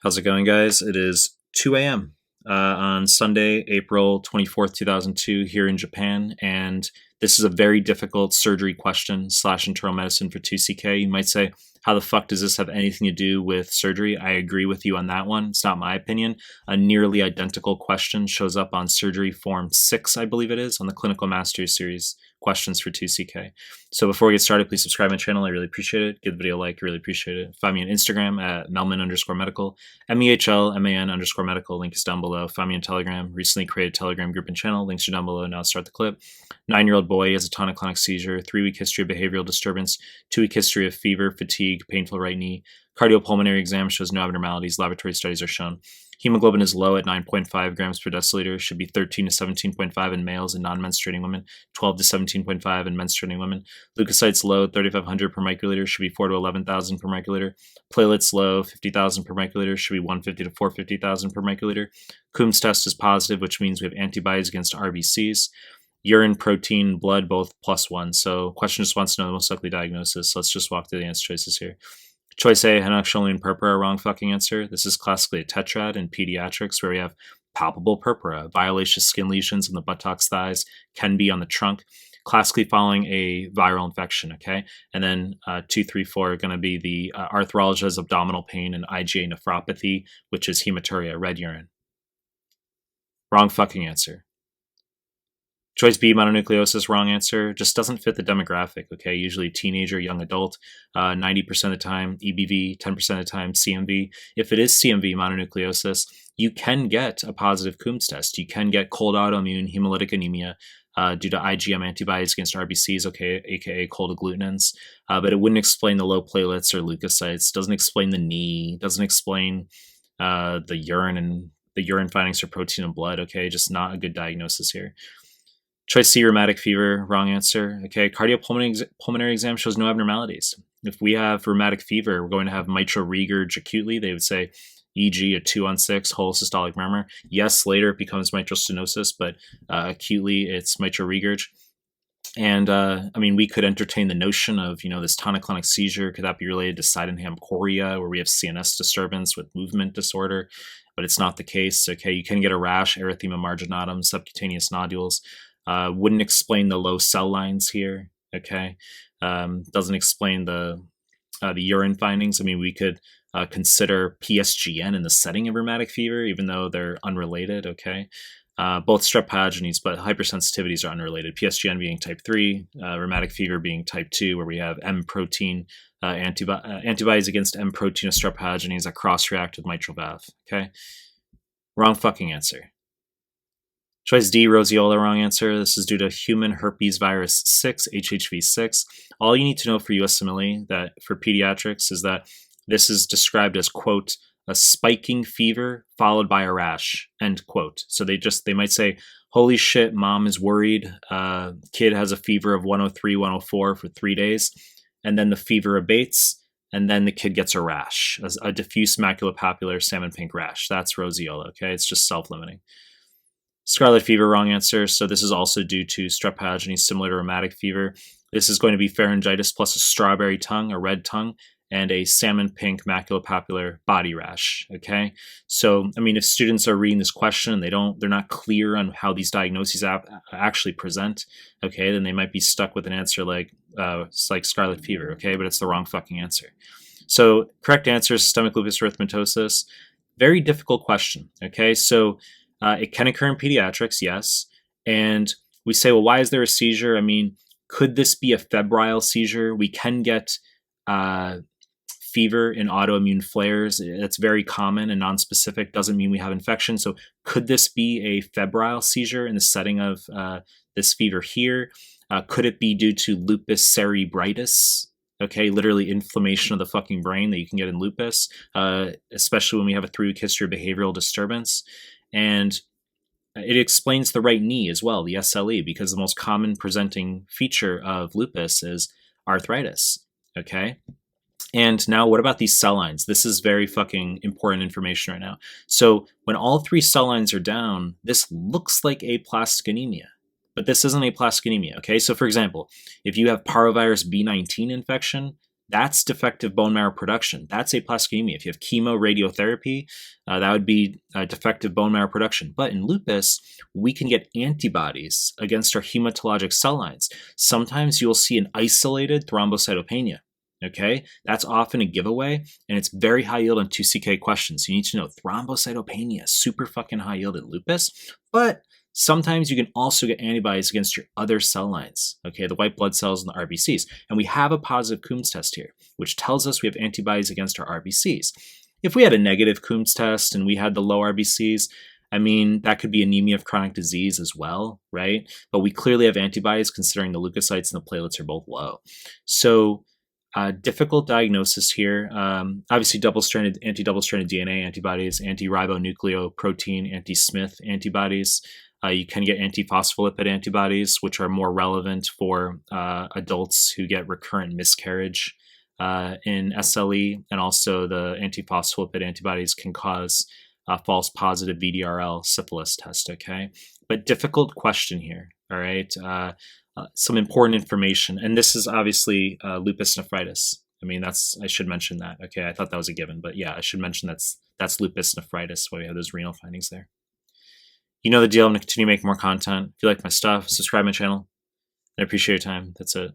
How's it going, guys? It is 2 a.m. On Sunday, April 24th, 2002, here in Japan. And this is a very difficult surgery question / internal medicine for 2CK. You might say, how the fuck does this have anything to do with surgery? I agree with you on that one. It's not my opinion. A nearly identical question shows up on surgery form 6, I believe it is, on the Clinical Masters series questions for 2CK. So before we get started, please subscribe to my channel. I really appreciate it. Give the video a like. I really appreciate it. Find me on Instagram at Mehlman_medical. MEHL_medical. Link is down below. Find me on Telegram. Recently created Telegram group and channel. Links are down below. Now start the clip. 9-year-old boy has a tonic-clonic seizure. 3-week history of behavioral disturbance. 2-week history of fever, fatigue, painful right knee. Cardiopulmonary exam shows no abnormalities. Laboratory studies are shown. Hemoglobin is low at 9.5 grams per deciliter. Should be 13 to 17.5 in males and non-menstruating women. 12 to 17.5 in menstruating women. Leukocytes low, 3,500 per microliter. Should be 4 to 11,000 per microliter. Platelets low, 50,000 per microliter. Should be 150 to 450,000 per microliter. Coombs test is positive, which means we have antibodies against RBCs. Urine, protein, blood, both +1. So question just wants to know the most likely diagnosis. So let's just walk through the answer choices here. Choice A, henoxolene purpura, wrong fucking answer. This is classically a tetrad in pediatrics where we have palpable purpura, violaceous skin lesions on the buttocks, thighs, can be on the trunk, classically following a viral infection, okay? And then 2, 3, 4 are going to be the arthralgias, abdominal pain, and IgA nephropathy, which is hematuria, red urine. Wrong fucking answer. Choice B, mononucleosis, wrong answer. Just doesn't fit the demographic, okay? Usually teenager, young adult, 90% of the time, EBV, 10% of the time, CMV. If it is CMV, mononucleosis, you can get a positive Coombs test. You can get cold autoimmune hemolytic anemia due to IgM antibodies against RBCs, okay, aka cold agglutinins. But it wouldn't explain the low platelets or leukocytes, doesn't explain the knee, doesn't explain the urine and the urine findings for protein and blood, okay? Just not a good diagnosis here. Choice C, rheumatic fever, wrong answer. Okay, cardiopulmonary exam shows no abnormalities. If we have rheumatic fever, we're going to have mitral regurg acutely. They would say, e.g., a 2-on-6 whole systolic murmur. Yes, later it becomes mitral stenosis, but acutely it's mitral regurg. And I mean, we could entertain the notion of, this tonic-clonic seizure. Could that be related to Sydenham chorea, where we have CNS disturbance with movement disorder? But it's not the case. Okay, you can get a rash, erythema marginatum, subcutaneous nodules. Wouldn't explain the low cell lines here, okay? Doesn't explain the urine findings. I mean, we could consider PSGN in the setting of rheumatic fever, even though they're unrelated, okay? Both strep pyogenes, but hypersensitivities are unrelated. PSGN being type 3, rheumatic fever being type 2, where we have M protein, antibodies against M protein of strep pyogenes that cross-react with mitral valve, okay? Wrong fucking answer. Choice D, roseola, wrong answer. This is due to human herpes virus 6, HHV6. All you need to know for USMLE that for pediatrics is that this is described as, quote, a spiking fever followed by a rash, end quote. So they might say, holy shit, mom is worried. Kid has a fever of 103, 104 for 3 days. And then the fever abates. And then the kid gets a rash, a diffuse maculopapular salmon pink rash. That's roseola, okay? It's just self-limiting. Scarlet fever, wrong answer. So this is also due to strep pyogenes similar to rheumatic fever. This is going to be pharyngitis plus a strawberry tongue, a red tongue, and a salmon pink maculopapular body rash, okay? So, I mean, if students are reading this question and they're not clear on how these diagnoses actually present, okay, then they might be stuck with an answer like scarlet fever, okay? But it's the wrong fucking answer. So, correct answer is systemic lupus erythematosus. Very difficult question, okay? So, it can occur in pediatrics, yes. And we say, well, why is there a seizure? I mean, could this be a febrile seizure? We can get fever in autoimmune flares. That's very common and nonspecific. Doesn't mean we have infection. So could this be a febrile seizure in the setting of this fever here? Could it be due to lupus cerebritis? Okay, literally inflammation of the fucking brain that you can get in lupus, especially when we have a 3-week history of behavioral disturbance. And it explains the right knee as well, the SLE, because the most common presenting feature of lupus is arthritis, okay? And now what about these cell lines? This is very fucking important information right now. So when all 3 cell lines are down, this looks like aplastic anemia, but this isn't aplastic anemia, okay? So for example, if you have parvovirus B19 infection, That's defective bone marrow production. That's aplastic anemia. If you have chemo radiotherapy, that would be defective bone marrow production. But in lupus, we can get antibodies against our hematologic cell lines. Sometimes you'll see an isolated thrombocytopenia. Okay, that's often a giveaway, and it's very high yield on 2CK questions. You need to know thrombocytopenia is super fucking high yield in lupus, but sometimes you can also get antibodies against your other cell lines, okay, the white blood cells and the RBCs. And we have a positive Coombs test here, which tells us we have antibodies against our RBCs. If we had a negative Coombs test and we had the low RBCs, I mean, that could be anemia of chronic disease as well, right? But we clearly have antibodies considering the leukocytes and the platelets are both low. So difficult diagnosis here. Obviously, double-stranded, anti-double-stranded DNA antibodies, anti-ribonucleoprotein, anti-Smith antibodies. You can get antiphospholipid antibodies, which are more relevant for adults who get recurrent miscarriage in SLE, and also the antiphospholipid antibodies can cause false positive VDRL syphilis test. Okay, but difficult question here. All right. Some important information, and this is obviously lupus nephritis. I mean, I should mention that. Okay, I thought that was a given, but yeah, I should mention that's lupus nephritis, why we have those renal findings there. You know the deal. I'm going to continue making more content. If you like my stuff, subscribe my channel. I appreciate your time. That's it.